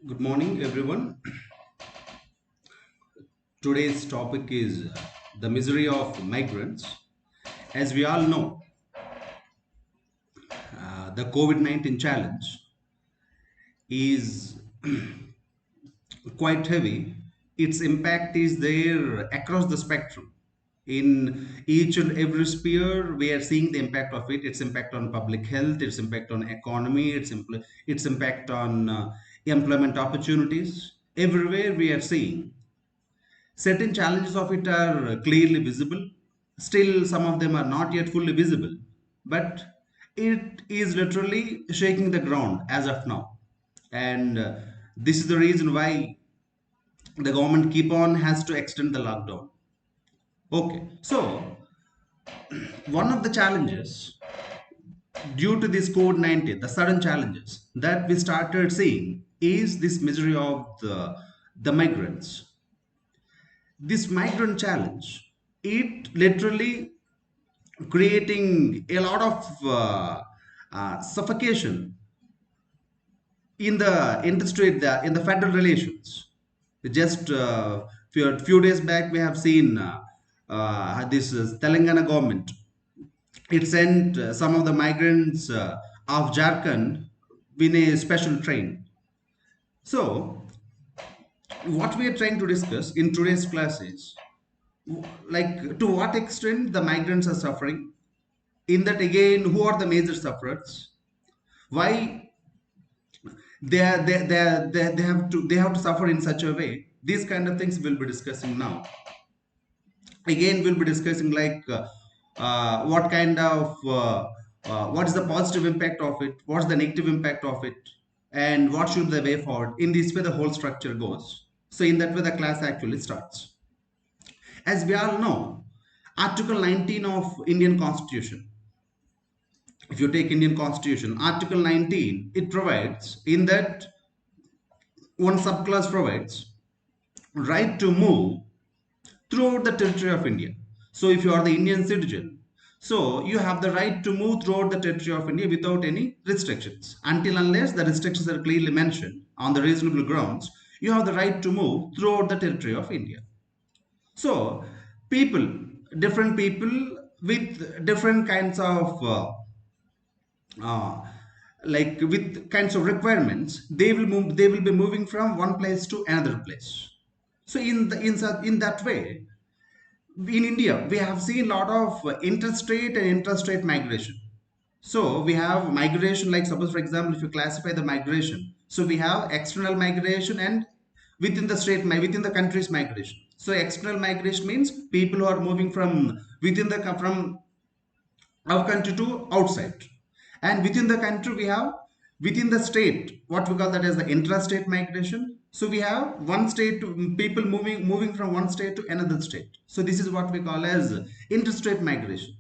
Good morning, everyone. Today's topic is the misery of migrants. As we all know, the COVID-19 challenge is quite heavy. Its impact is there across the spectrum. In each and every sphere, we are seeing the impact of it. Its impact on public health, its impact on economy, its impact on employment opportunities. Everywhere we are seeing certain challenges of it are clearly visible. Still, some of them are not yet fully visible, but it is literally shaking the ground as of now. And this is the reason why the government keep on has to extend the lockdown. Okay, so one of the challenges due to this COVID-19, the sudden challenges that we started seeing is this misery of the migrants. This migrant challenge, it literally creating a lot of suffocation in the industry, in the federal relations. Just few days back, we have seen this Telangana government. It sent some of the migrants of Jharkhand in a special train. So, what we are trying to discuss in today's class is like to what extent the migrants are suffering. In that, again, who are the major sufferers? Why they have to suffer in such a way? These kind of things we'll be discussing now. Again, we'll be discussing like what kind of what is the positive impact of it, what's the negative impact of it, and what should the way forward. In this way, the whole structure goes. So in that way, the class actually starts. As we all know, Article 19 of Indian Constitution, if you take Indian Constitution, Article 19, it provides in that one subclass provides right to move throughout the territory of India. So if you are the Indian citizen, so you have the right to move throughout the territory of India without any restrictions. Until unless the restrictions are clearly mentioned on the reasonable grounds, you have the right to move throughout the territory of India. So people, different people with different kinds of uh, like with kinds of requirements, they will be moving from one place to another place. So in that way, in India, we have seen a lot of interstate and intrastate migration. So we have migration, like suppose for example, if you classify the migration, so we have external migration and within the country's migration. So external migration means people who are moving from from our country to outside. And within the country, we have within the state, what we call that as the intrastate migration. So we have one state to people moving from one state to another state. So this is what we call as interstate migration.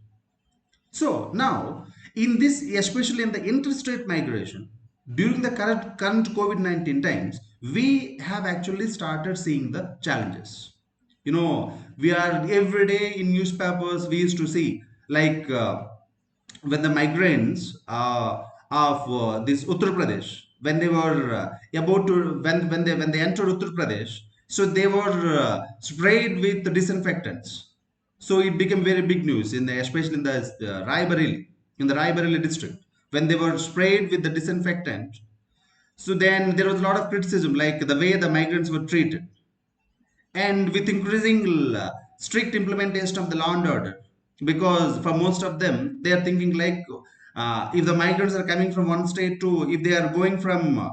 So now, in this, especially in the interstate migration, during the current COVID-19 times, we have actually started seeing the challenges. We are every day in newspapers, we used to see like when the migrants of this Uttar Pradesh, when they were about to, when they entered Uttar Pradesh, so they were sprayed with disinfectants. So it became very big news especially in the in the Rai Bareli district, when they were sprayed with the disinfectant. So then there was a lot of criticism, like the way the migrants were treated, and with increasing strict implementation of the law and order, because for most of them they are thinking like if the migrants are coming from one state to, if they are going from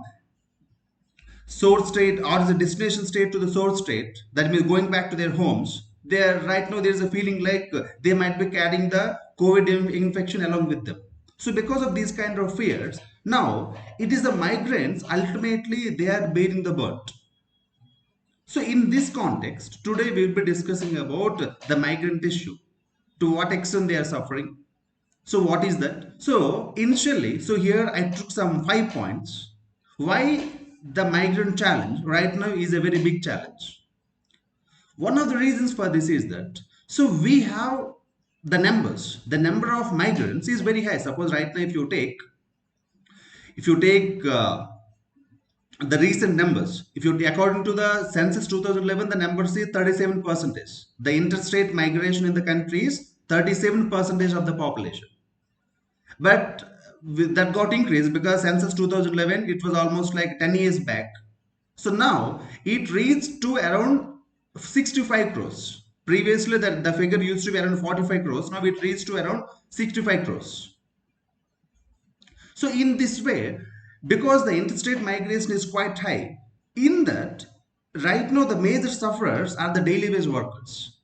source state or the destination state to the source state, that means going back to their homes, there right now there is a feeling like they might be carrying the COVID infection along with them. So because of these kind of fears, now it is the migrants ultimately they are bearing the burden. So in this context, today we will be discussing about the migrant issue, to what extent they are suffering. So what is that? So initially, so here I took some 5 points. Why the migrant challenge right now is a very big challenge. One of the reasons for this is that, so we have the number of migrants is very high. Suppose right now if you take the recent numbers, if you according to the census 2011, the numbers is 37 percentage. The interstate migration in the country is 37 percentage of the population. But that got increased because census 2011, it was almost like 10 years back. So now it reached to around 65 crores. Previously, the figure used to be around 45 crores. Now it reached to around 65 crores. So in this way, because the interstate migration is quite high, in that right now the major sufferers are the daily wage workers.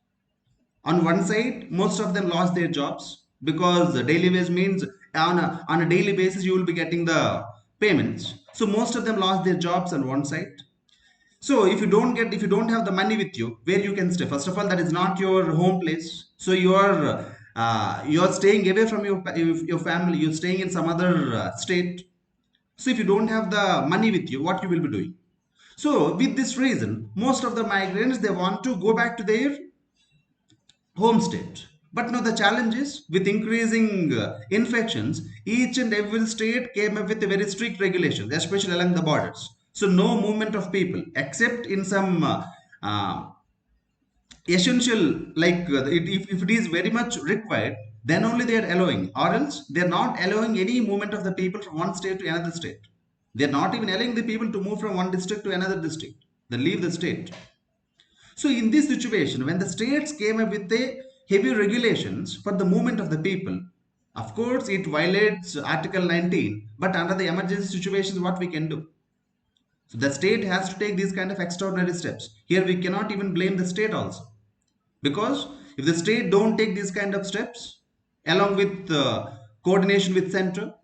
On one side, most of them lost their jobs because the daily wage means on a daily basis you will be getting the payments. So most of them lost their jobs on one side. So if you don't have the money with you, where you can stay. First of all, that is not your home place. So you're staying away from your family. You're staying in some other state. So if you don't have the money with you, what you will be doing? So with this reason, most of the migrants, they want to go back to their home state. But now the challenge is with increasing infections, each and every state came up with a very strict regulations, especially along the borders. So no movement of people except in some uh, essential, like if it is very much required, then only they are allowing, or else they are not allowing any movement of the people from one state to another state. They are not even allowing the people to move from one district to another district. They leave the state. So in this situation, when the states came up with the heavy regulations for the movement of the people, of course it violates Article 19, but under the emergency situations, what we can do? So the state has to take these kind of extraordinary steps. Here we cannot even blame the state also, because if the state don't take these kind of steps along with coordination with central,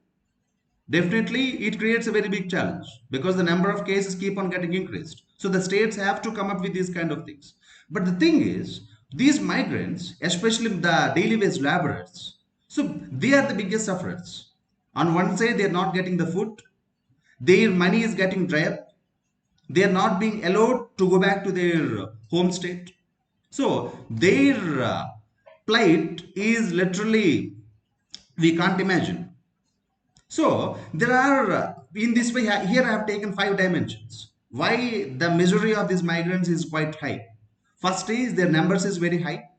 definitely it creates a very big challenge because the number of cases keep on getting increased. So the states have to come up with these kind of things. But the thing is, these migrants, especially the daily wage laborers, so they are the biggest sufferers. On one side, they are not getting the food, their money is getting dry up, they are not being allowed to go back to their home state. So their plight is literally, we can't imagine. So there are, in this way, here I have taken 5 dimensions. Why the misery of these migrants is quite high. First is their numbers is very high,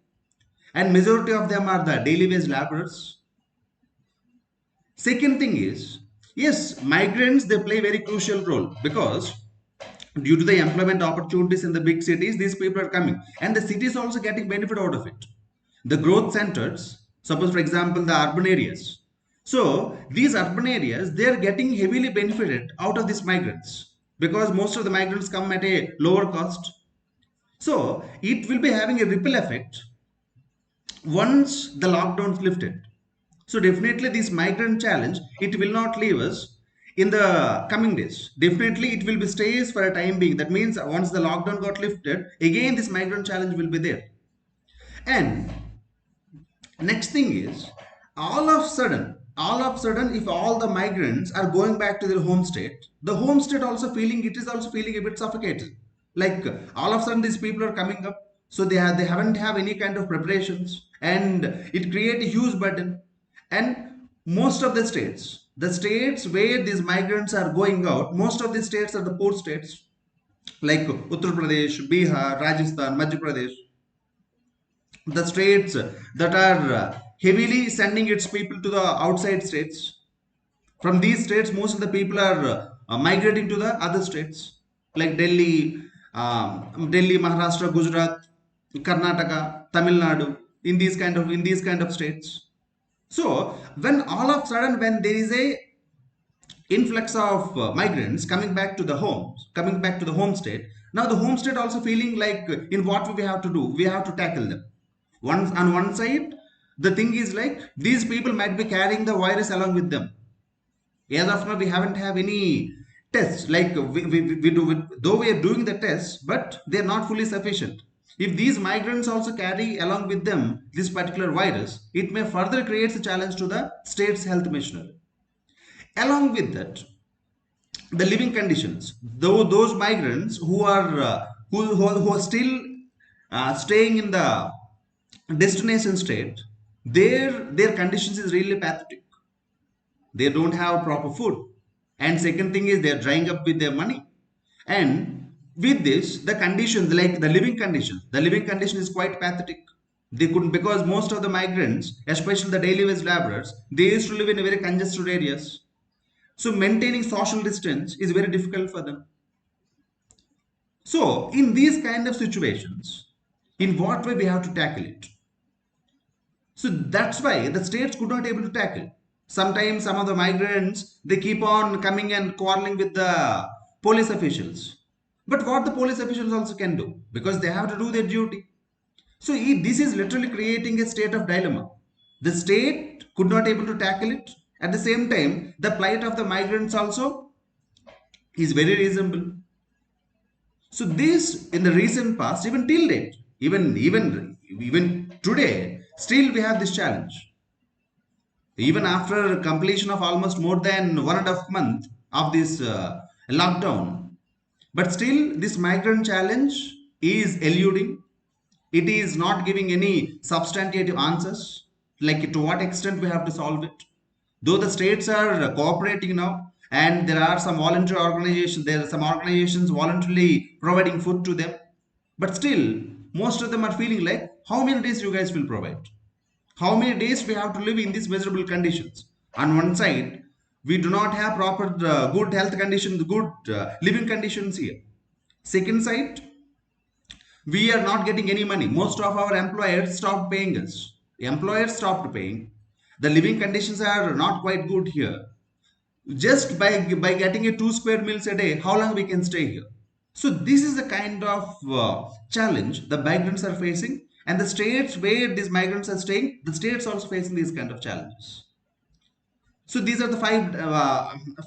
and majority of them are the daily wage laborers. Second thing is, yes, migrants, they play very crucial role because due to the employment opportunities in the big cities, these people are coming, and the cities also getting benefit out of it. The growth centers, suppose for example the urban areas, so these urban areas, they are getting heavily benefited out of these migrants because most of the migrants come at a lower cost. So it will be having a ripple effect once the lockdown is lifted. So definitely this migrant challenge, it will not leave us in the coming days. Definitely it will be stays for a time being. That means once the lockdown got lifted, again this migrant challenge will be there. And next thing is, all of sudden, if all the migrants are going back to their home state, the home state also feeling, it is also feeling a bit suffocated. Like all of a sudden these people are coming up, so they haven't have any kind of preparations, and it create a huge burden. And most of the states where these migrants are going out, most of the states are the poor states, like Uttar Pradesh, Bihar, Rajasthan, Madhya Pradesh, the states that are heavily sending its people to the outside states. From these states, most of the people are migrating to the other states like Delhi, Delhi, Maharashtra, Gujarat, Karnataka, Tamil Nadu. In these kind of states. So when all of a sudden when there is a influx of migrants coming back to the homes, coming back to the home state, now the home state also feeling like in what we have to do, we have to tackle them. Once on one side, the thing is like these people might be carrying the virus along with them. As of now, we haven't have any tests. Like we do, though we are doing the tests, but they are not fully sufficient. If these migrants also carry along with them this particular virus, it may further create a challenge to the state's health machinery. Along with that, the living conditions. Though those migrants who are who are still staying in the destination state, their conditions is really pathetic. They don't have proper food, and second thing is they're drying up with their money. And with this, the conditions, like the living condition is quite pathetic. They couldn't, because most of the migrants, especially the daily wage laborers, they used to live in very congested areas. So maintaining social distance is very difficult for them. So in these kind of situations, in what way we have to tackle it? So that's why the states could not able to tackle. Sometimes some of the migrants, they keep on coming and quarreling with the police officials. But what the police officials also can do, because they have to do their duty. So this is literally creating a state of dilemma. The state could not able to tackle it. At the same time, the plight of the migrants also is very reasonable. So this in the recent past, even till date, even today, still we have this challenge. Even after completion of almost more than 1.5 months of this lockdown, but still this migrant challenge is eluding. It is not giving any substantive answers, like to what extent we have to solve it. Though the states are cooperating now, and there are some voluntary organizations, there are some organizations voluntarily providing food to them, but still most of them are feeling like, how many days you guys will provide? How many days we have to live in these miserable conditions? On one side, we do not have proper good health conditions, good living conditions here. Second side, we are not getting any money. Most of our employers stopped paying us. Employers stopped paying. The living conditions are not quite good here. Just by getting a 2 square meals a day, how long we can stay here? So this is the kind of challenge the migrants are facing, and the states where these migrants are staying, the states also facing these kind of challenges. So these are the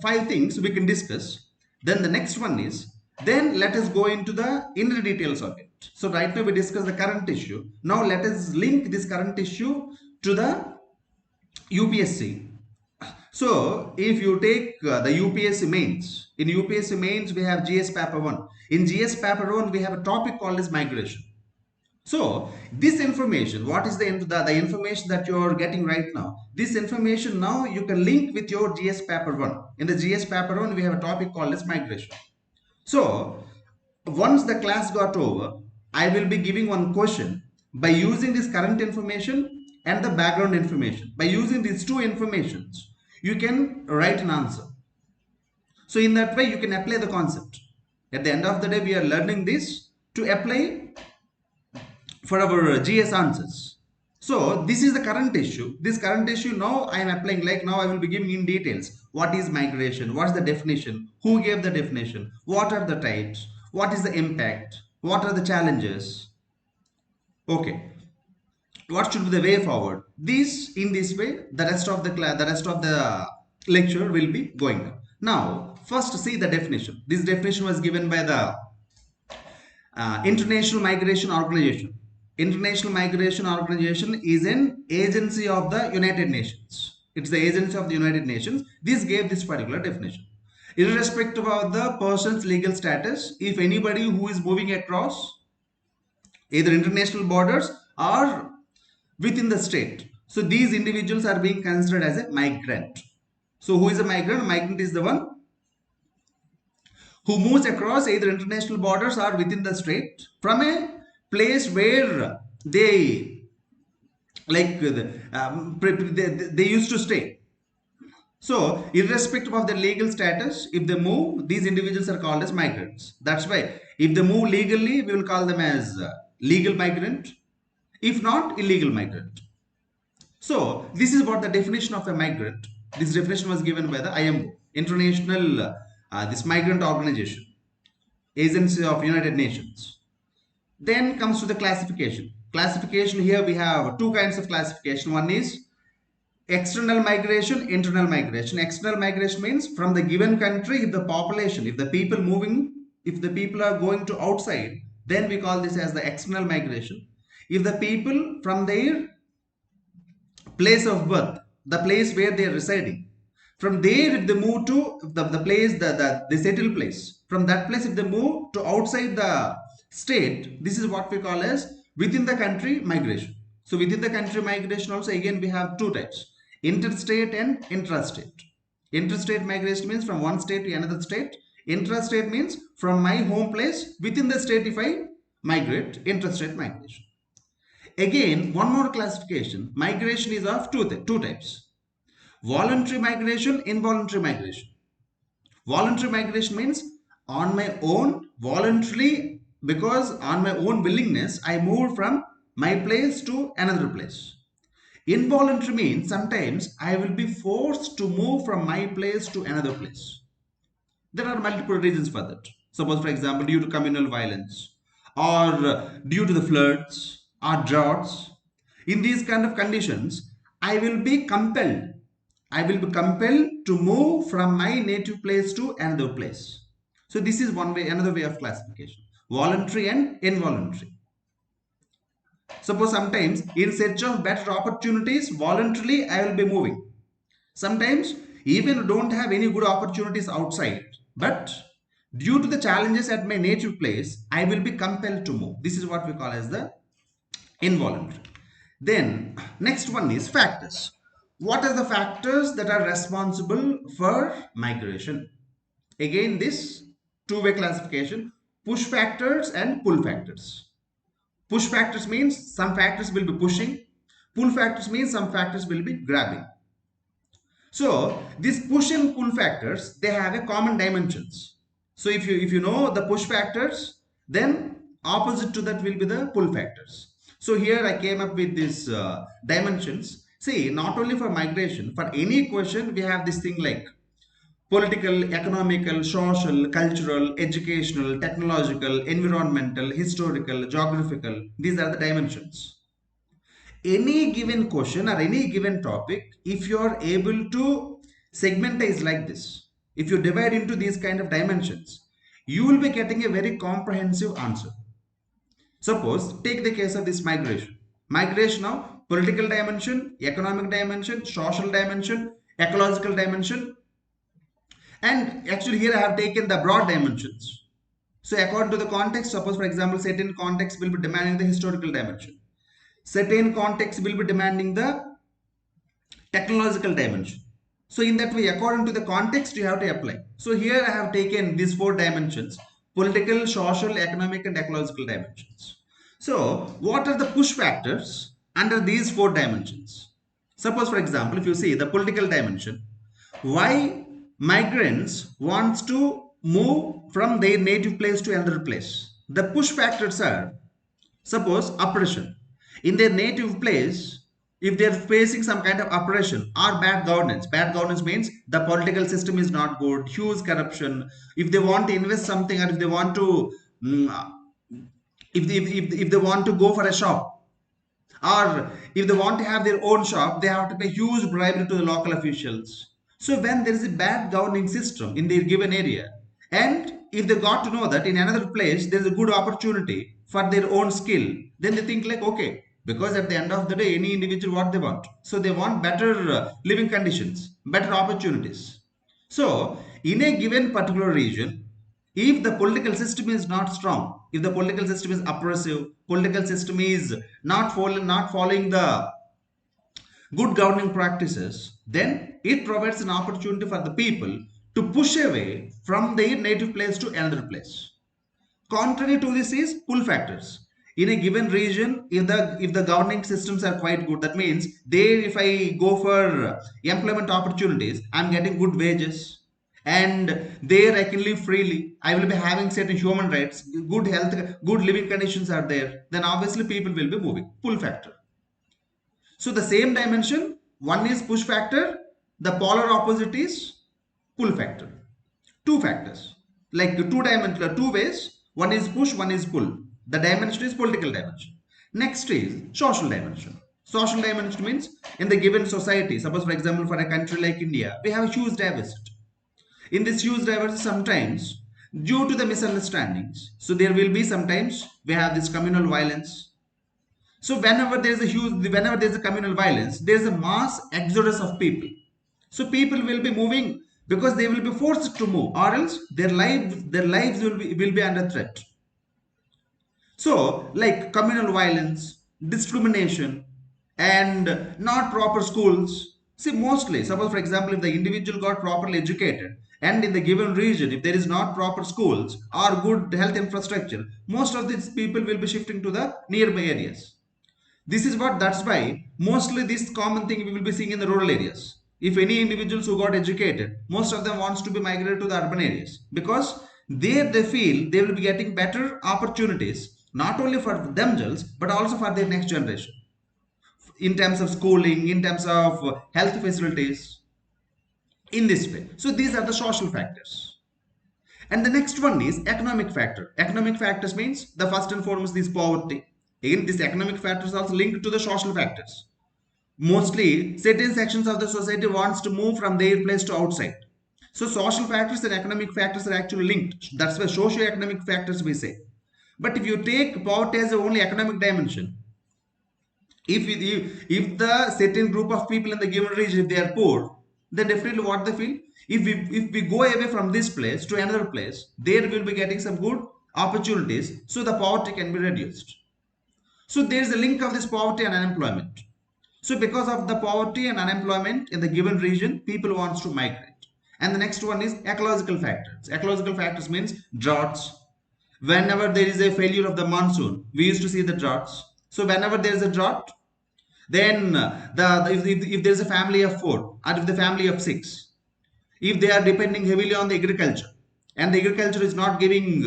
five things we can discuss. Then the next one is, then let us go into the inner details of it. So right now we discuss the current issue. Now let us link this current issue to the UPSC. So if you take the UPSC mains, in UPSC mains we have GS paper 1. In GS paper 1 we have a topic called as migration. So this information, what is the information that you are getting right now? This information now you can link with your GS paper 1. In the GS paper 1 we have a topic called as migration. So once the class got over, I will be giving one question by using this current information and the background information. By using these two informations, you can write an answer. So in that way, you can apply the concept. At the end of the day, we are learning this to apply for our GS answers. So this is the current issue. This current issue now I am applying, like now I will be giving in details. What is migration? What's the definition? Who gave the definition? What are the types? What is the impact? What are the challenges? Okay. What should be the way forward? In this way, the rest of the class, the rest of the lecture will be going on. Now, first see the definition. This definition was given by the International Migration Organization. International Migration Organization is an agency of the United Nations. It's the agency of the United Nations. This gave this particular definition. Irrespective of the person's legal status, if anybody who is moving across either international borders or within the state, so these individuals are being considered as a migrant. So who is a migrant? Migrant is the one who moves across either international borders or within the state from a place where they they used to stay. So irrespective of their legal status, if they move, these individuals are called as migrants. That's why if they move legally, we will call them as legal migrant. If not, illegal migrant. So this is what the definition of a migrant. This definition was given by the IMO, International this Migrant Organization, Agency of United Nations. Then comes to the classification. Classification, here we have two kinds of classification. One is external migration, internal migration. External migration means from the given country, if the population, if the people moving, if the people are going to outside, then we call this as the external migration. If the people from their place of birth, the place where they are residing, from there if they move to the place, the settled place, from that place if they move to outside the state, this is what we call as within the country migration. So within the country migration also, again we have two types, interstate and intrastate. Interstate migration means from one state to another state. Intrastate means from my home place within the state if I migrate, intrastate migration. Again, one more classification. Migration is of two types. Voluntary migration, involuntary migration. Voluntary migration means on my own, voluntarily, because on my own willingness, I moved from my place to another place. Involuntary means sometimes I will be forced to move from my place to another place. There are multiple reasons for that. Suppose, for example, due to communal violence or due to the floods or droughts. In these kind of conditions, I will be compelled. I will be compelled to move from my native place to another place. So this is one way, another way of classification. Voluntary and involuntary. Suppose sometimes in search of better opportunities, voluntarily I will be moving. Sometimes even don't have any good opportunities outside, but due to the challenges at my native place, I will be compelled to move. This is what we call as the involuntary. Then next one is factors. What are the factors that are responsible for migration? Again, this two-way classification, push factors and pull factors. Push factors means some factors will be pushing. Pull factors means some factors will be grabbing. So these push and pull factors, they have a common dimensions. So if you know the push factors, then opposite to that will be the pull factors. So here I came up with these dimensions. See, not only for migration, for any question we have this thing like political, economical, social, cultural, educational, technological, environmental, historical, geographical. These are the dimensions. Any given question or any given topic, if you are able to segmentize like this, if you divide into these kind of dimensions, you will be getting a very comprehensive answer. Suppose take the case of this migration. Migration now, political dimension, economic dimension, social dimension, ecological dimension, and actually here I have taken the broad dimensions. So according to the context, suppose for example certain context will be demanding the historical dimension, certain context will be demanding the technological dimension. So in that way, according to the context, you have to apply. So here I have taken these four dimensions: political, social, economic, and ecological dimensions. So what are the push factors under these four dimensions? Suppose, for example, if you see the political dimension, why migrants wants to move from their native place to another place? The push factors are, suppose, oppression. In their native place, if they are facing some kind of oppression or bad governance means the political system is not good, huge corruption. If they want to invest something, or if they want to, if they want to go for a shop, or if they want to have their own shop, they have to pay huge bribery to the local officials. So when there is a bad governing system in their given area, and if they got to know that in another place there is a good opportunity for their own skill, then they think like, okay, because at the end of the day, any individual what they want, so they want better living conditions, better opportunities. So in a given particular region, if the political system is not strong, if the political system is oppressive, political system is not following the good governing practices, then it provides an opportunity for the people to push away from their native place to another place. Contrary to this is pull factors. In a given region, if the governing systems are quite good, that means there, if I go for employment opportunities, I'm getting good wages, and there I can live freely. I will be having certain human rights, good health, good living conditions are there. Then obviously people will be moving. Pull factor. So the same dimension, one is push factor, the polar opposite is pull factor. Two factors, like two dimensional, two ways. One is push, one is pull. The dimension is political dimension. Next is social dimension. Social dimension means in the given society, suppose for example for a country like India, we have a huge diversity. In this huge diversity, sometimes due to the misunderstandings, so there will be sometimes we have this communal violence. So whenever there is a communal violence, there is a mass exodus of people. So people will be moving because they will be forced to move, or else their lives will be under threat. So like communal violence, discrimination, and not proper schools. See, mostly, suppose for example, if the individual got properly educated and in the given region, if there is not proper schools or good health infrastructure, most of these people will be shifting to the nearby areas. This is what, that's why mostly this common thing we will be seeing in the rural areas. If any individuals who got educated, most of them wants to be migrated to the urban areas because there they feel they will be getting better opportunities not only for themselves but also for their next generation in terms of schooling, in terms of health facilities, in this way. So these are the social factors. And the next one is economic factor. Economic factors means the first and foremost is poverty. Again, these economic factors are also linked to the social factors. Mostly, certain sections of the society wants to move from their place to outside. So social factors and economic factors are actually linked. That's why socio-economic factors we say. But if you take poverty as the only economic dimension, if the certain group of people in the given region, if they are poor, then definitely what they feel, if we go away from this place to another place, there will be getting some good opportunities, so the poverty can be reduced. So there is a link of this poverty and unemployment. So because of the poverty and unemployment in the given region, people wants to migrate. And the next one is ecological factors. Ecological factors means droughts. Whenever there is a failure of the monsoon, we used to see the droughts. So whenever there is a drought, then if there is a family of four or if the family of six, if they are depending heavily on the agriculture and the agriculture is not giving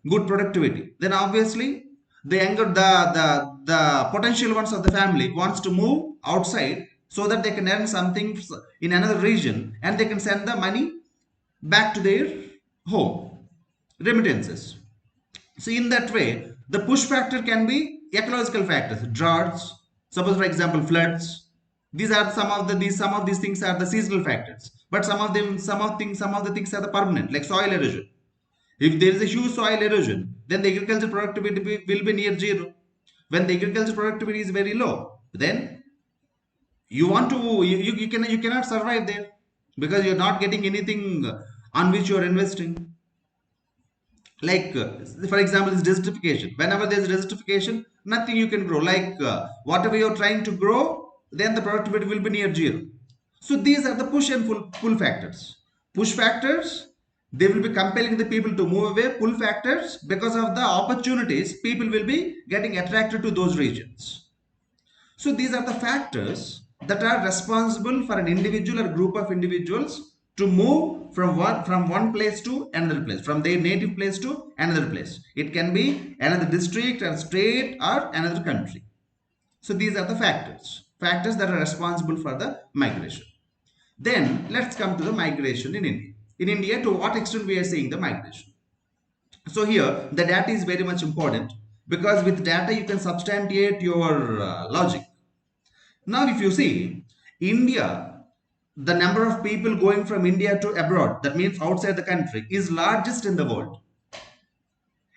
good productivity, then obviously the younger the potential ones of the family wants to move outside so that they can earn something in another region and they can send the money back to their home, remittances. So in that way, the push factor can be ecological factors, droughts, suppose for example floods. These are some of these things are the seasonal factors, but some of the things are the permanent, like soil erosion. If there is a huge soil erosion, then the agriculture productivity will be near zero. When the agriculture productivity is very low, then you want to you cannot survive there because you're not getting anything on which you are investing. Like for example, this desertification. Whenever there's desertification, nothing you can grow. Like whatever you're trying to grow, then the productivity will be near zero. So these are the push and pull factors. Push factors, they will be compelling the people to move away. Pull factors, because of the opportunities, people will be getting attracted to those regions. So these are the factors that are responsible for an individual or group of individuals to move from one place to another place, from their native place to another place. It can be another district or state or another country. So these are the factors that are responsible for the migration. Then let's come to the migration in India. In India, to what extent we are seeing the migration? So here the data is very much important because with data you can substantiate your logic. Now, if you see India, the number of people going from India to abroad, that means outside the country, is largest in the world.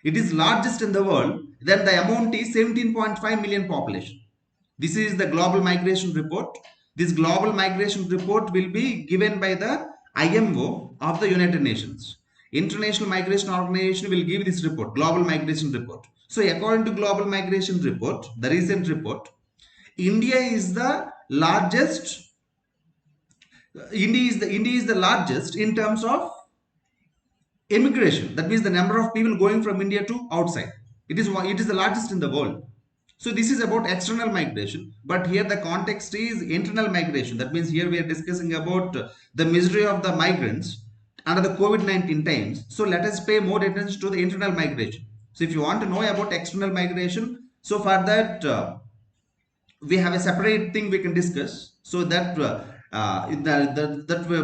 It is largest in the world. Then the amount is 17.5 million population. This is the global migration report. This global migration report will be given by the IMO of the United Nations. International Migration Organization will give this report, global migration report. So according to global migration report, the recent report, India is the largest. India is the largest in terms of immigration. That means the number of people going from India to outside. It is the largest in the world. So this is about external migration, but here the context is internal migration. That means here we are discussing about the misery of the migrants under the COVID-19 times. So let us pay more attention to the internal migration. So if you want to know about external migration, so for that we have a separate thing we can discuss, so that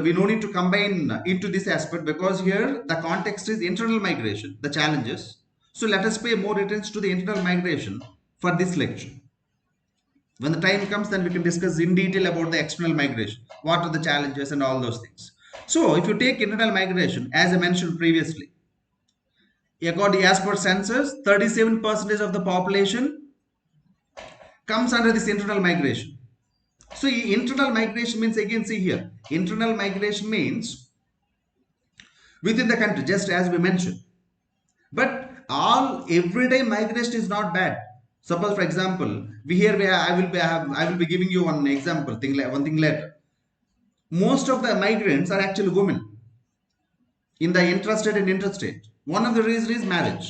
we no need to combine into this aspect, because here the context is internal migration, the challenges. So let us pay more attention to the internal migration for this lecture. When the time comes, then we can discuss in detail about the external migration, what are the challenges and all those things. So if you take internal migration, as I mentioned previously, according as per census, 37% of the population comes under this internal migration. So internal migration means, again see here, internal migration means within the country, just as we mentioned. But all everyday migration is not bad. Suppose for example, I will be giving you one example thing, like one thing later. most of the migrants are actually women in the intrastate and interstate. One of the reasons is marriage.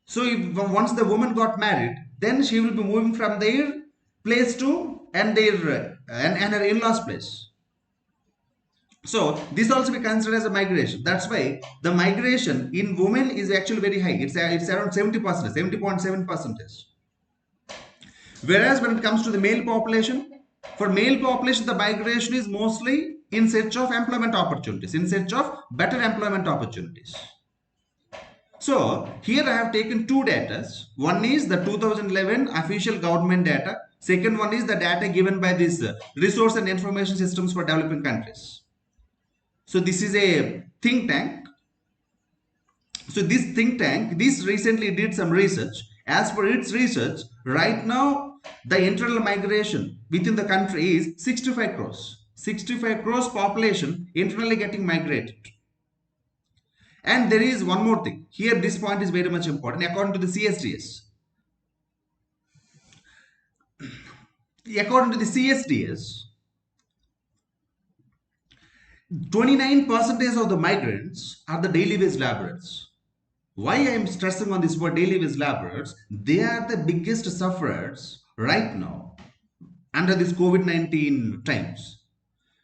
So if once the woman got married, then she will be moving from their place to and their and her in-laws place. So this also be considered as a migration. That's why the migration in women is actually very high. It's around 70%, 70.7%. Whereas when it comes to the male population, for male population, the migration is mostly in search of employment opportunities, in search of better employment opportunities. So here I have taken two data. One is the 2011 official government data. Second one is the data given by this Resource and Information Systems for Developing Countries. So this is a think tank. So this think tank, this recently did some research. As per its research, right now the internal migration within the country is 65 crores. 65 crores population internally getting migrated. And there is one more thing. Here this point is very much important. According to the CSDS, 29% of the migrants are the daily wage laborers. Why I am stressing on this word daily wage laborers? They are the biggest sufferers right now under this COVID-19 times.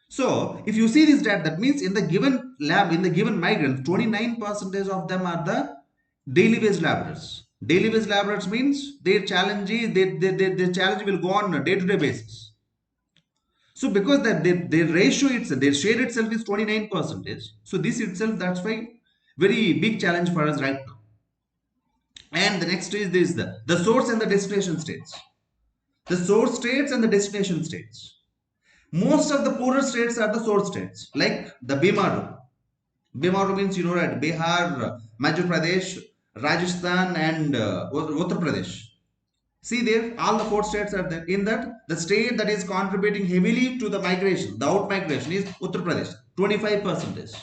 So if you see this data, that means in the given lab, in the given migrants, 29% of them are the daily wage laborers. Daily wage laborers means their challenge is their challenge will go on a day-to-day basis. So because that their ratio itself, their share itself is 29%. So this itself, that's why very big challenge for us right now. And the next is this, the source and the destination states. The source states and the destination states. Most of the poorer states are the source states, like the Bimaru. Bimaru means, you know, right, Bihar, Madhya Pradesh, Rajasthan, and Uttar Pradesh. See there, all the four states are there. In that, the state that is contributing heavily to the migration, the out migration, is Uttar Pradesh, 25%.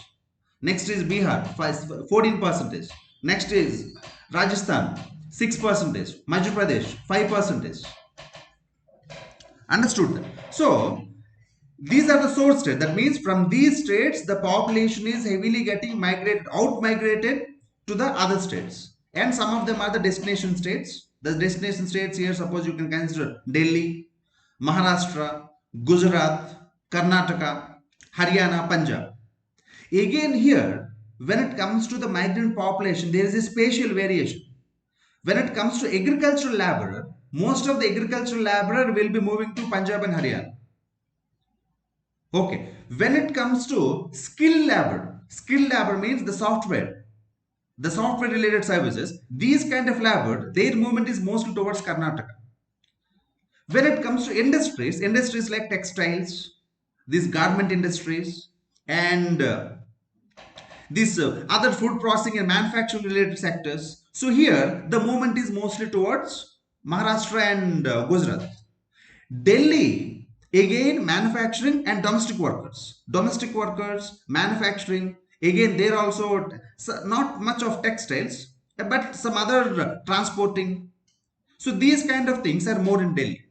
Next is Bihar, 14%. Next is Rajasthan, 6%. Madhya Pradesh, 5%. Understood? So these are the source states. That means from these states, the population is heavily getting migrated, out migrated to the other states. And some of them are the destination states. The destination states here, suppose you can consider Delhi, Maharashtra, Gujarat, Karnataka, Haryana, Punjab. Again here, when it comes to the migrant population, there is a spatial variation. When it comes to agricultural laborer, most of the agricultural laborer will be moving to Punjab and Haryana. Okay, when it comes to skilled labor means the software related services, these kind of labor, their movement is mostly towards Karnataka. When it comes to industries like textiles, these garment industries, and these other food processing and manufacturing related sectors. So here the movement is mostly towards Maharashtra and Gujarat. Delhi, again manufacturing and domestic workers, manufacturing, again there also not much of textiles, but some other transporting. So these kind of things are more in Delhi.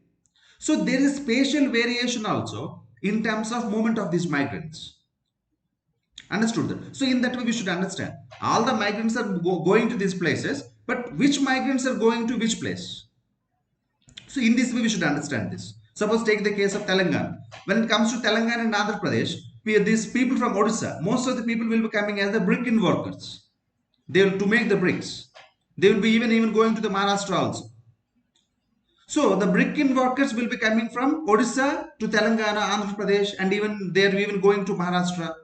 So there is spatial variation also in terms of movement of these migrants. Understood that? So in that way we should understand all the migrants are going to these places, but which migrants are going to which place? So in this way we should understand this. Suppose take the case of Telangana. When it comes to Telangana and Andhra Pradesh, these people from Odisha, most of the people will be coming as the brick workers. They will to make the bricks. They will be even going to the Maharashtra also. So the brick workers will be coming from Odisha to Telangana, Andhra Pradesh, and even they are even going to Maharashtra.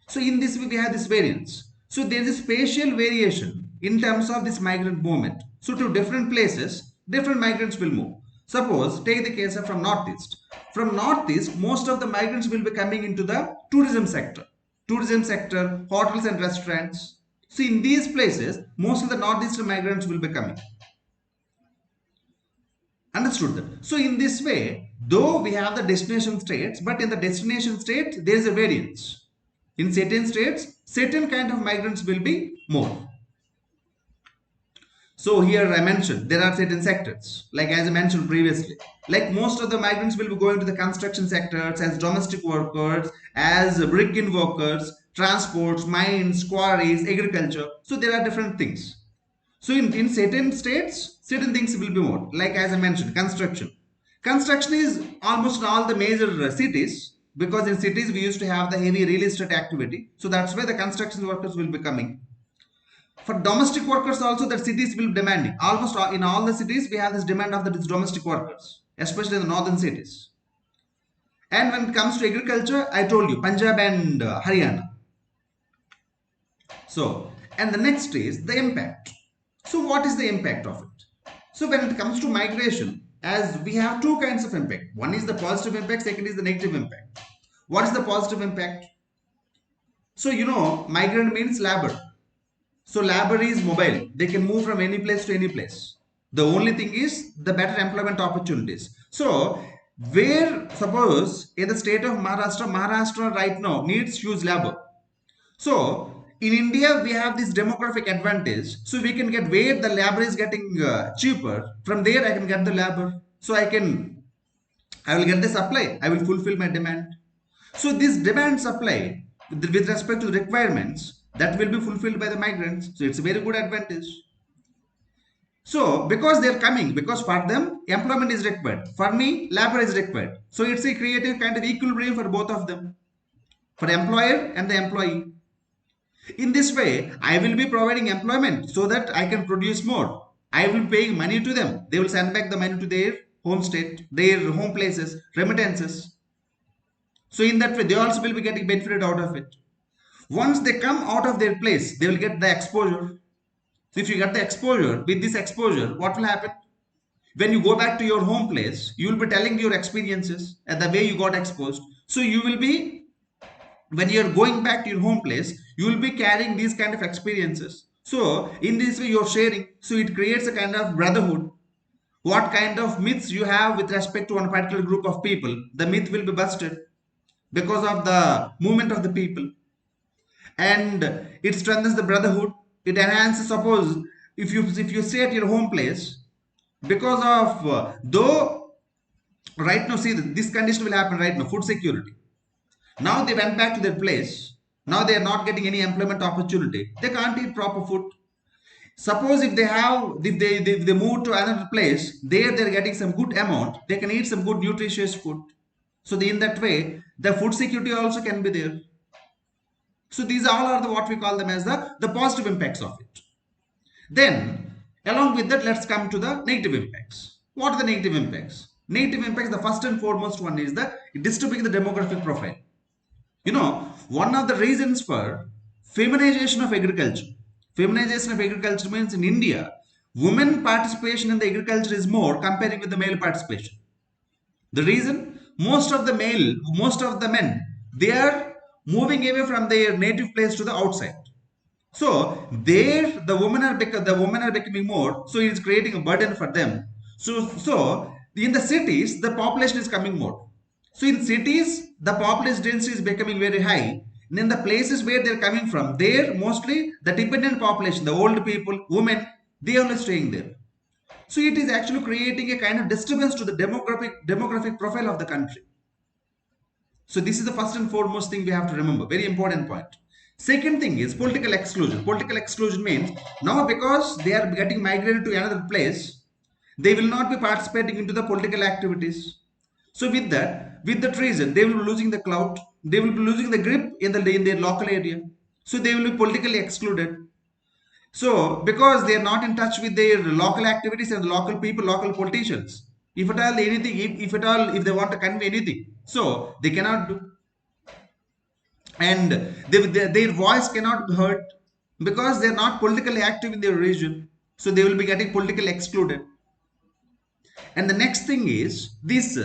So in this way we have this variance. So there is a spatial variation in terms of this migrant movement. So to different places, different migrants will move. Suppose take the case of from Northeast. From Northeast, most of the migrants will be coming into the tourism sector. Tourism sector, hotels and restaurants. So in these places, most of the Northeastern migrants will be coming. Understood that? So in this way, though we have the destination states, but in the destination state, there is a variance. In certain states, certain kind of migrants will be more. So here I mentioned there are certain sectors, like as I mentioned previously, like most of the migrants will be going to the construction sectors as domestic workers, as brick-in workers, transports, mines, quarries, agriculture. So there are different things. So in certain states, certain things will be more. Like as I mentioned, construction. Construction is almost in all the major cities, because in cities we used to have the heavy real estate activity. So that's where the construction workers will be coming. For domestic workers also, the cities will be demanding. Almost in all the cities we have this demand of the domestic workers, especially in the northern cities. And when it comes to agriculture, I told you Punjab and Haryana. So, and the next is the impact. So what is the impact of it? So when it comes to migration, as we have two kinds of impact. One is the positive impact, second is the negative impact. What is the positive impact? So migrant means labor. So labor is mobile. They can move from any place to any place. The only thing is the better employment opportunities. So where suppose in the state of Maharashtra right now needs huge labor. So in India, we have this demographic advantage. So we can get where the labor is getting cheaper. From there, I can get the labor. So I will get the supply. I will fulfill my demand. So this demand supply with respect to the requirements that will be fulfilled by the migrants. So it's a very good advantage. So because they're coming, because for them employment is required. For me, labor is required. So it's a creative kind of equilibrium for both of them, for the employer and the employee. In this way, I will be providing employment so that I can produce more. I will pay money to them. They will send back the money to their home state, their home places, remittances. So in that way, they also will be getting benefited out of it. Once they come out of their place, they will get the exposure. So if you get the exposure, with this exposure, what will happen? When you go back to your home place, you will be telling your experiences and the way you got exposed. So you will be, when you're going back to your home place, you will be carrying these kind of experiences. So in this way you're sharing, so it creates a kind of brotherhood. What kind of myths you have with respect to one particular group of people, the myth will be busted because of the movement of the people. And it strengthens the brotherhood. It enhances, suppose if you stay at your home place, because of though right now, see, this condition will happen right now, food security. Now they went back to their place. Now they are not getting any employment opportunity. They can't eat proper food. Suppose if they move to another place, there they're getting some good amount. They can eat some good nutritious food. So in that way, the food security also can be there. So these all are the what we call them as the positive impacts of it. Then along with that, let's come to the negative impacts. What are the negative impacts? Negative impacts, the first and foremost one is the disturbing the demographic profile. One of the reasons for feminization of agriculture. Feminization of agriculture means in India, women participation in the agriculture is more comparing with the male participation. The reason, most of the men, they are moving away from their native place to the outside. So there, the women are becoming more. So it is creating a burden for them. So in the cities, the population is coming more. So in cities, the population density is becoming very high. And in the places where they're coming from, there mostly the dependent population, the old people, women, they are only staying there. So it is actually creating a kind of disturbance to the demographic profile of the country. So this is the first and foremost thing we have to remember. Very important point. Second thing is political exclusion. Political exclusion means now because they are getting migrated to another place, they will not be participating into the political activities. So with that, with the reason, they will be losing the clout. They will be losing the grip in their local area. So they will be politically excluded. So because they are not in touch with their local activities and the local people, local politicians, if at all anything, if at all if they want to convey anything, so they cannot do, and their voice cannot be heard because they are not politically active in their region. So they will be getting politically excluded. And the next thing is these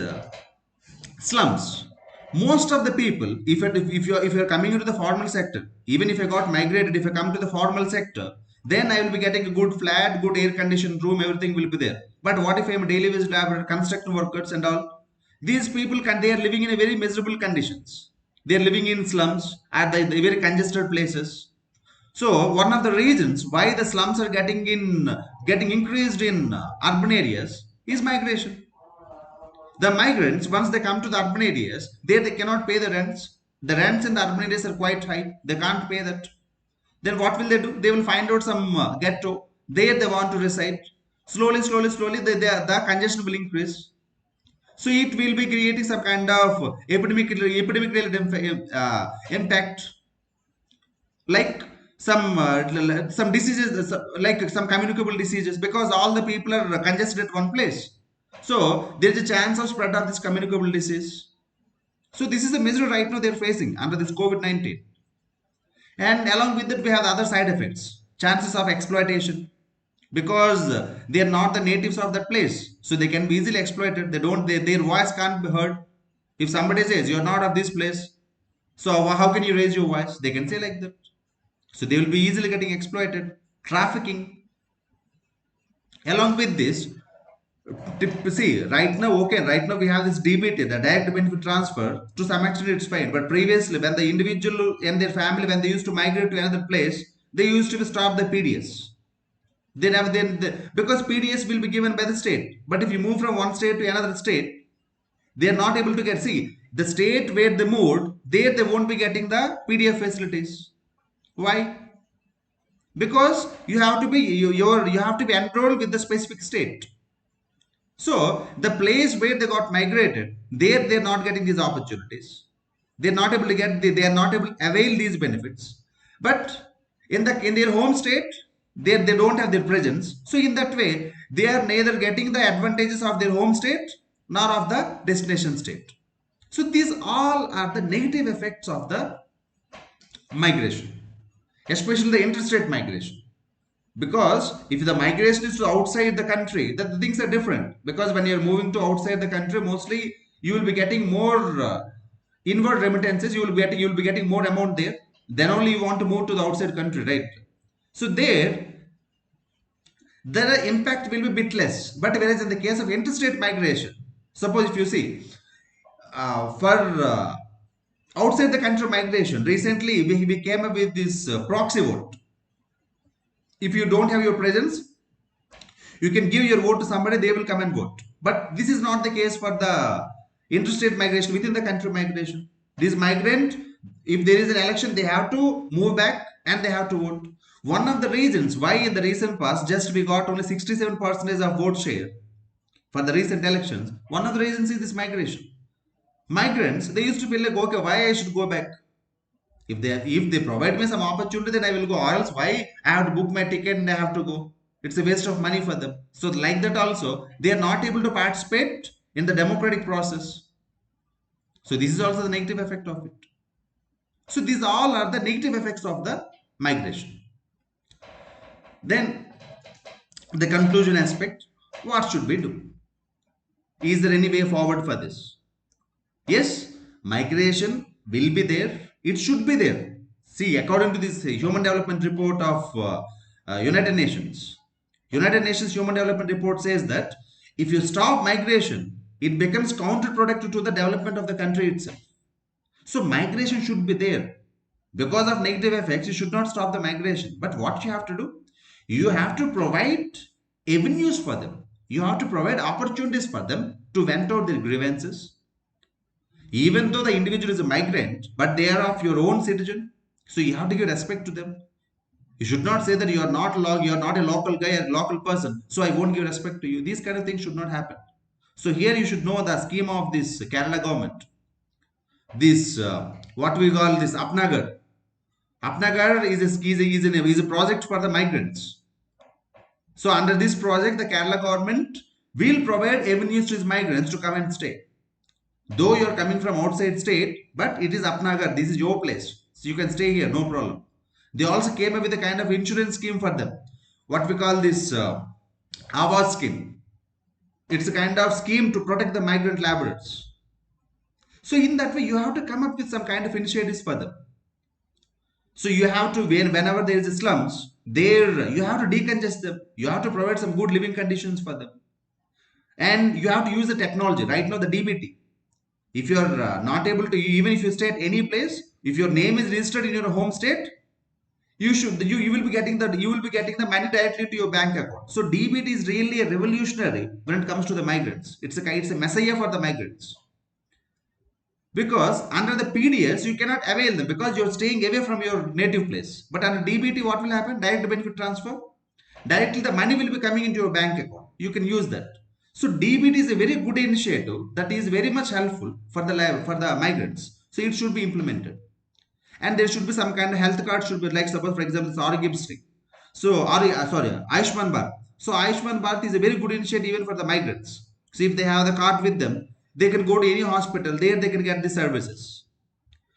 slums. Most of the people, if you're coming into the formal sector, even if I got migrated, if I come to the formal sector, then I will be getting a good flat, good air conditioned room, everything will be there. But what if I'm a daily wage laborer, construction workers and all? These people they are living in a very miserable conditions. They are living in slums at the very congested places. So one of the reasons why the slums are getting increased in urban areas is migration. The migrants, once they come to the urban areas, there they cannot pay the rents. The rents in the urban areas are quite high. They can't pay that. Then what will they do? They will find out some ghetto. There they want to reside. Slowly, slowly, slowly, the congestion will increase. So it will be creating some kind of epidemic impact, like some diseases, like some communicable diseases, because all the people are congested at one place. So there is a chance of spread of this communicable disease. So this is the misery right now they're facing under this COVID-19. And along with it, we have the other side effects, chances of exploitation, because they are not the natives of that place, so they can be easily exploited. Their voice can't be heard. If somebody says you're not of this place, so how can you raise your voice? They can say like that. So they will be easily getting exploited. Trafficking. Along with this, see, right now we have this DBT, the direct benefit transfer. To some extent, it's fine. But previously, when the individual and their family, when they used to migrate to another place, they used to stop the PDS. Because PDS will be given by the state. But if you move from one state to another state, they are not able to get. See, the state where they moved, there they won't be getting the PDF facilities. Why? Because you have to be enrolled with the specific state. So the place where they got migrated, there they're not getting these opportunities. They're not able to get. They are not able to avail these benefits. But in their home state, they don't have their presence. So in that way, they are neither getting the advantages of their home state nor of the destination state. So these all are the negative effects of the migration, especially the interstate migration. Because if the migration is to outside the country, the things are different. Because when you're moving to outside the country, mostly you will be getting more inward remittances. You will be getting more amount there. Then only you want to move to the outside country, right? So there, the impact will be bit less. But whereas in the case of interstate migration, suppose if you see for outside the country migration, recently we came up with this proxy vote. If you don't have your presence, you can give your vote to somebody, they will come and vote. But this is not the case for the interstate migration, within the country migration. This migrant, if there is an election, they have to move back and they have to vote. One of the reasons why in the recent past just we got only 67% of vote share for the recent elections, one of the reasons is this migration. Migrants, they used to feel like, okay, why I should go back? If they provide me some opportunity, then I will go. Or else, why I have to book my ticket and I have to go? It's a waste of money for them. So, like that also, they are not able to participate in the democratic process. So, this is also the negative effect of it. So, these all are the negative effects of the migration. Then, the conclusion aspect: what should we do? Is there any way forward for this? Yes, migration will be there. It should be there. See, according to this Human Development Report of United Nations Human Development Report says that if you stop migration, it becomes counterproductive to the development of the country itself. So migration should be there. Because of negative effects, you should not stop the migration. But what you have to do? You have to provide avenues for them. You have to provide opportunities for them to vent out their grievances, even though the individual is a migrant, but they are of your own citizen. So you have to give respect to them. You should not say that you are not a local guy, a local person, so I won't give respect to you. These kind of things should not happen. So here you should know the scheme of this Kerala government. This what we call this Apnagar. Apnagar is a project for the migrants. So under this project, the Kerala government will provide avenues to its migrants to come and stay. Though you're coming from outside state, but it is Apnagar. This is your place. So you can stay here, no problem. They also came up with a kind of insurance scheme for them. What we call this IAS scheme. It's a kind of scheme to protect the migrant laborers. So in that way, you have to come up with some kind of initiatives for them. So you have to, whenever there is slums, there you have to decongest them. You have to provide some good living conditions for them. And you have to use the technology. Right now, the DBT. If you are not able to, even if you stay at any place, if your name is registered in your home state, you will be getting the money directly to your bank account. So DBT is really a revolutionary when it comes to the migrants. It's a messiah for the migrants, because under the PDS you cannot avail them because you're staying away from your native place. But under DBT, what will happen? Direct benefit transfer. Directly the money will be coming into your bank account. You can use that. So DBT is a very good initiative that is very much helpful for the migrants. So it should be implemented. And there should be some kind of health card should be, like suppose for example, it's Arogibsri. So Ayushman Bharat. So Ayushman Bharat is a very good initiative even for the migrants. So if they have the card with them, they can go to any hospital. There they can get the services.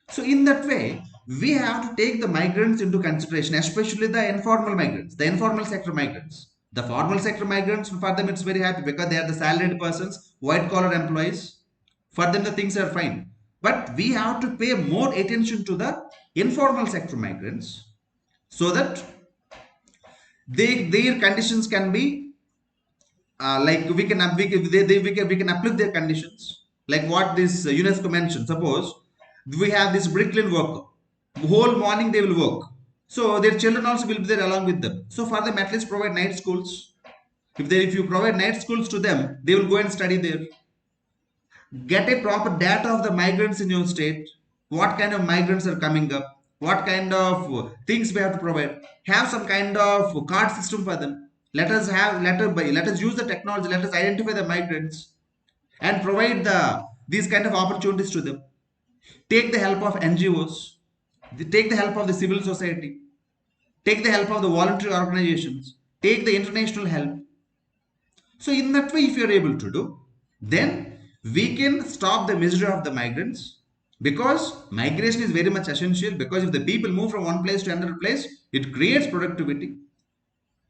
So in that way, we have to take the migrants into consideration, especially the informal migrants, the informal sector migrants. The formal sector migrants, for them it's very happy because they are the salaried persons, white collar employees. For them the things are fine. But we have to pay more attention to the informal sector migrants so that their conditions can be like we can uplift their conditions, like what this UNESCO mentioned. Suppose we have this bricklayer worker, whole morning they will work, so their children also will be there along with them. So for them, at least provide night schools. If you provide night schools to them, they will go and study there. Get a proper data of the migrants in your state. What kind of migrants are coming up? What kind of things we have to provide? Have some kind of card system for them. Let us use the technology. Let us identify the migrants and provide these kind of opportunities to them. Take the help of NGOs. Take the help of the civil society. Take the help of the voluntary organizations. Take the international help. So in that way, if you are able to do, then we can stop the misery of the migrants, because migration is very much essential, because if the people move from one place to another place, it creates productivity,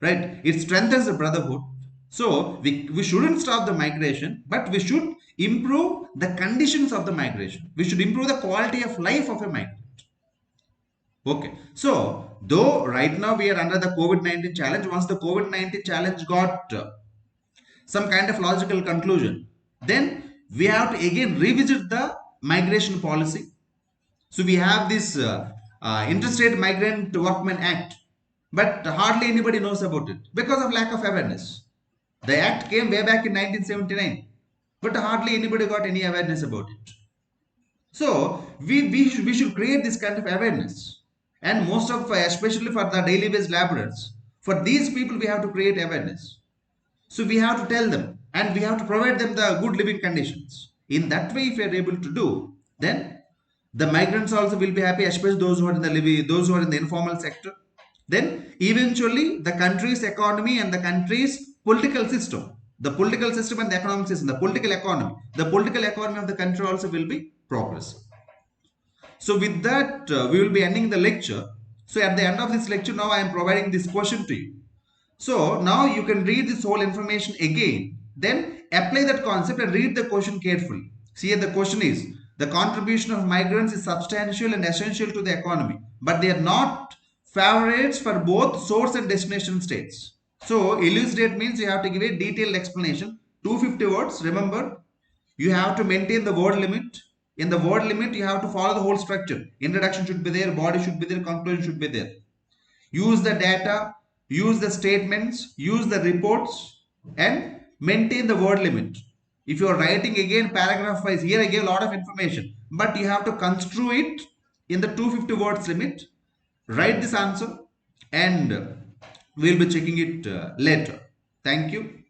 right? It strengthens the brotherhood. So we shouldn't stop the migration, but we should improve the conditions of the migration. We should improve the quality of life of a migrant. Okay, so though right now we are under the COVID-19 challenge, once the COVID-19 challenge got some kind of logical conclusion, then we have to again revisit the migration policy. So we have this Interstate Migrant Workmen Act, but hardly anybody knows about it because of lack of awareness. The act came way back in 1979, but hardly anybody got any awareness about it. So we should create this kind of awareness, and most of especially for the daily wage laborers, for these people we have to create awareness. So we have to tell them and we have to provide them the good living conditions. In that way, if we are able to do, then the migrants also will be happy, especially those who are in those who are in the informal sector. Then eventually the country's economy and the country's political system, the political system and the economic system, the political economy of the country also will be progressive. So with that, we will be ending the lecture. So at the end of this lecture, now I am providing this question to you. So now you can read this whole information again, then apply that concept and read the question carefully. See here the question is, the contribution of migrants is substantial and essential to the economy, but they are not favorites for both source and destination states. So elucidate means you have to give a detailed explanation, 250 words. Remember, you have to maintain the word limit. In the word limit, you have to follow the whole structure. Introduction should be there, body should be there, conclusion should be there. Use the data, use the statements, use the reports, and maintain the word limit. If you are writing again paragraph wise, here I gave a lot of information, but you have to construe it in the 250 words limit. Write this answer and we'll be checking it later. Thank you.